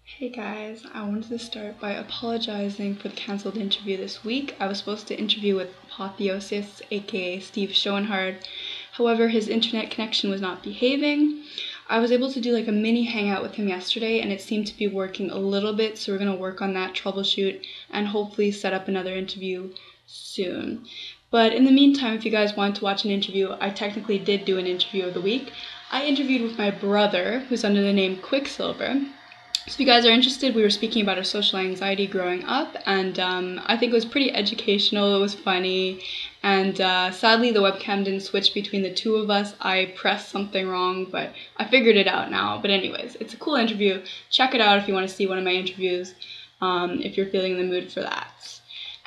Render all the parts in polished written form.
Hey guys, I wanted to start by apologizing for the cancelled interview this week. I was supposed to interview with Apotheosis, aka Steve Schoenhardt. However, his internet connection was not behaving. I was able to do like a mini hangout with him yesterday and it seemed to be working a little bit, so we're going to work on that, troubleshoot, and hopefully set up another interview soon. But in the meantime, if you guys want to watch an interview, I technically did do an interview of the week. I interviewed with my brother, who's under the name Quicksilver. So if you guys are interested, we were speaking about our social anxiety growing up, and I think it was pretty educational, it was funny, and sadly the webcam didn't switch between the two of us. I pressed something wrong, but I figured it out now. But anyways, it's a cool interview. Check it out if you want to see one of my interviews, if you're feeling in the mood for that.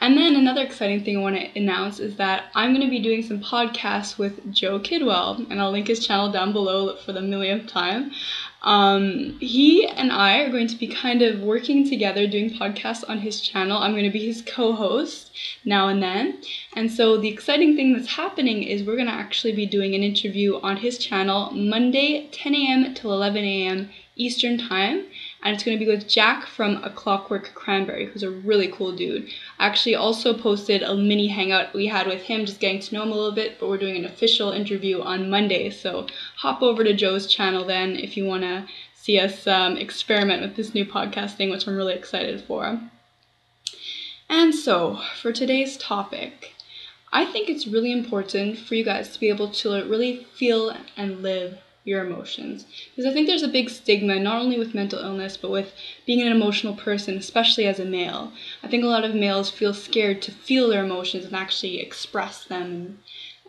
And then another exciting thing I want to announce is that I'm going to be doing some podcasts with Joe Kidwell, and I'll link his channel down below for the millionth time. He and I are going to be kind of working together doing podcasts on his channel. I'm going to be his co-host now and then. And so the exciting thing that's happening is we're going to actually be doing an interview on his channel Monday 10 a.m. till 11 a.m. Eastern time. And it's going to be with Jack from A Clockwork Cranberry, who's a really cool dude. I actually also posted a mini hangout we had with him, just getting to know him a little bit, but we're doing an official interview on Monday. So hop over to Joe's channel then if you want to see us experiment with this new podcast thing, which I'm really excited for. And so for today's topic, I think it's really important for you guys to be able to really feel and live your emotions, because I think there's a big stigma not only with mental illness but with being an emotional person, especially as a male. I think a lot of males feel scared to feel their emotions and actually express them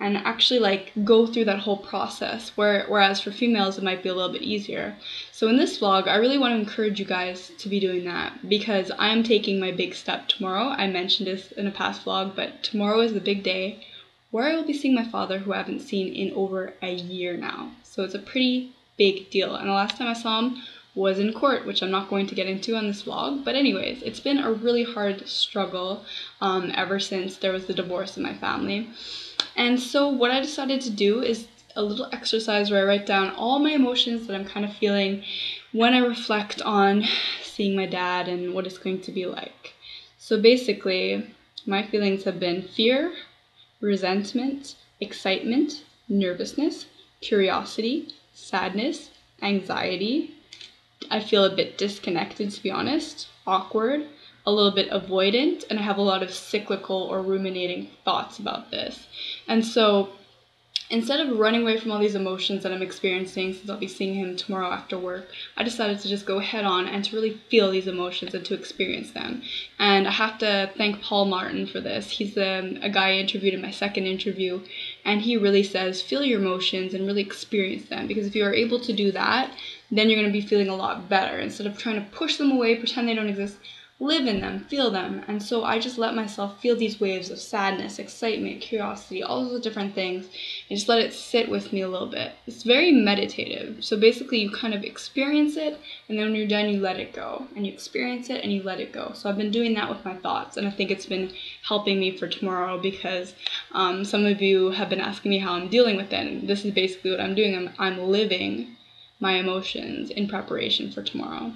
and actually like go through that whole process, whereas for females it might be a little bit easier. So in this vlog I really want to encourage you guys to be doing that, because I am taking my big step tomorrow. I mentioned this in a past vlog, but tomorrow is the big day where I will be seeing my father, who I haven't seen in over a year now. So it's a pretty big deal. And the last time I saw him was in court, which I'm not going to get into on this vlog. But anyways, it's been a really hard struggle ever since there was the divorce in my family. And so what I decided to do is a little exercise where I write down all my emotions that I'm kind of feeling when I reflect on seeing my dad and what it's going to be like. So basically, my feelings have been fear, resentment, excitement, nervousness, curiosity, sadness, anxiety. I feel a bit disconnected, to be honest, awkward, a little bit avoidant, and I have a lot of cyclical or ruminating thoughts about this. And so instead of running away from all these emotions that I'm experiencing, since I'll be seeing him tomorrow after work, I decided to just go head on and to really feel these emotions and to experience them. And I have to thank Paul Martin for this. He's a guy I interviewed in my second interview, and he really says feel your emotions and really experience them, because if you are able to do that, then you're going to be feeling a lot better. Instead of trying to push them away, pretend they don't exist, live in them, feel them. And so I just let myself feel these waves of sadness, excitement, curiosity, all those different things, and just let it sit with me a little bit. It's very meditative. So basically you kind of experience it, and then when you're done you let it go, and you experience it and you let it go. So I've been doing that with my thoughts, and I think it's been helping me for tomorrow, because some of you have been asking me how I'm dealing with it, and this is basically what I'm doing. I'm living my emotions in preparation for tomorrow.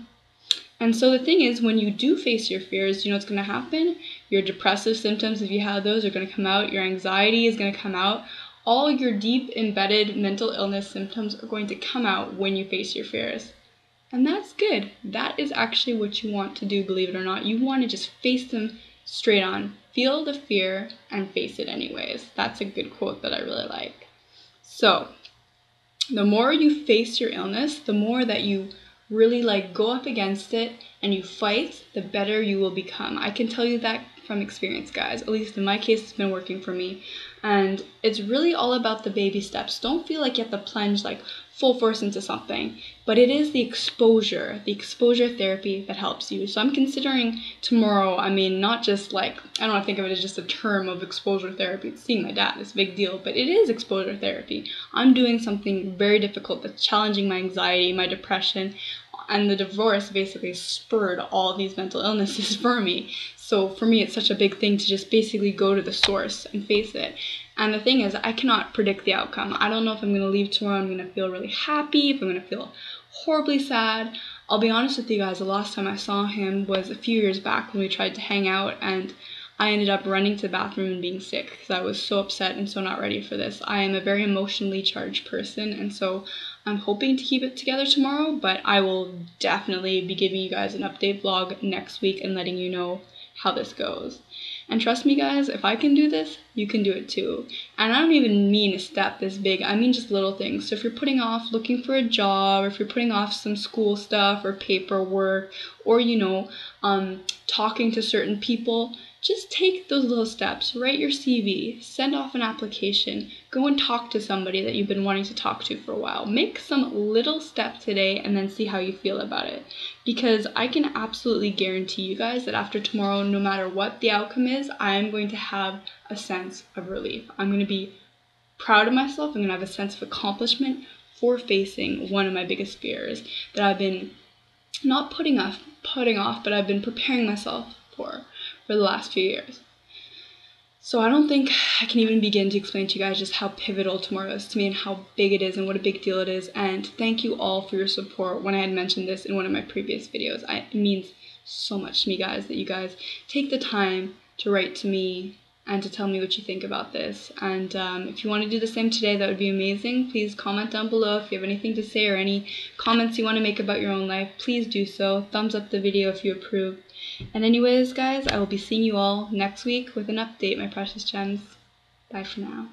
And so the thing is, when you do face your fears, you know what's going to happen? Your depressive symptoms, if you have those, are going to come out. Your anxiety is going to come out. All your deep embedded mental illness symptoms are going to come out when you face your fears. And that's good. That is actually what you want to do, believe it or not. You want to just face them straight on. Feel the fear and face it anyways. That's a good quote that I really like. So the more you face your illness, the more that you really like go up against it and you fight, the better you will become. I can tell you that from experience, guys. At least in my case, it's been working for me. And it's really all about the baby steps. Don't feel like you have to plunge like full force into something, but it is the exposure therapy that helps you. So I'm considering tomorrow, I mean, not just like, I don't want to think of it as just a term of exposure therapy. It's seeing my dad, it's a big deal, but it is exposure therapy. I'm doing something very difficult that's challenging my anxiety, my depression, and the divorce basically spurred all these mental illnesses for me. So for me, it's such a big thing to just basically go to the source and face it. And the thing is, I cannot predict the outcome. I don't know if I'm going to leave tomorrow, I'm going to feel really happy, if I'm going to feel horribly sad. I'll be honest with you guys, the last time I saw him was a few years back when we tried to hang out, and I ended up running to the bathroom and being sick because I was so upset and so not ready for this. I am a very emotionally charged person, and so I'm hoping to keep it together tomorrow, but I will definitely be giving you guys an update vlog next week and letting you know how this goes. And trust me guys, if I can do this, you can do it too. And I don't even mean a step this big, I mean just little things. So if you're putting off looking for a job, or if you're putting off some school stuff or paperwork, or talking to certain people, just take those little steps. Write your CV, send off an application, go and talk to somebody that you've been wanting to talk to for a while. Make some little step today and then see how you feel about it. Because I can absolutely guarantee you guys that after tomorrow, no matter what the outcome is, I'm going to have a sense of relief. I'm going to be proud of myself. I'm going to have a sense of accomplishment for facing one of my biggest fears that I've been not putting off, but I've been preparing myself for the last few years. So I don't think I can even begin to explain to you guys just how pivotal tomorrow is to me and how big it is and what a big deal it is. And thank you all for your support when I had mentioned this in one of my previous videos. It means so much to me, guys, that you guys take the time to write to me and to tell me what you think about this. And if you want to do the same today, that would be amazing. Please comment down below if you have anything to say or any comments you want to make about your own life. Please do so. Thumbs up the video if you approve. And anyways, guys, I will be seeing you all next week with an update, my precious gems. Bye for now.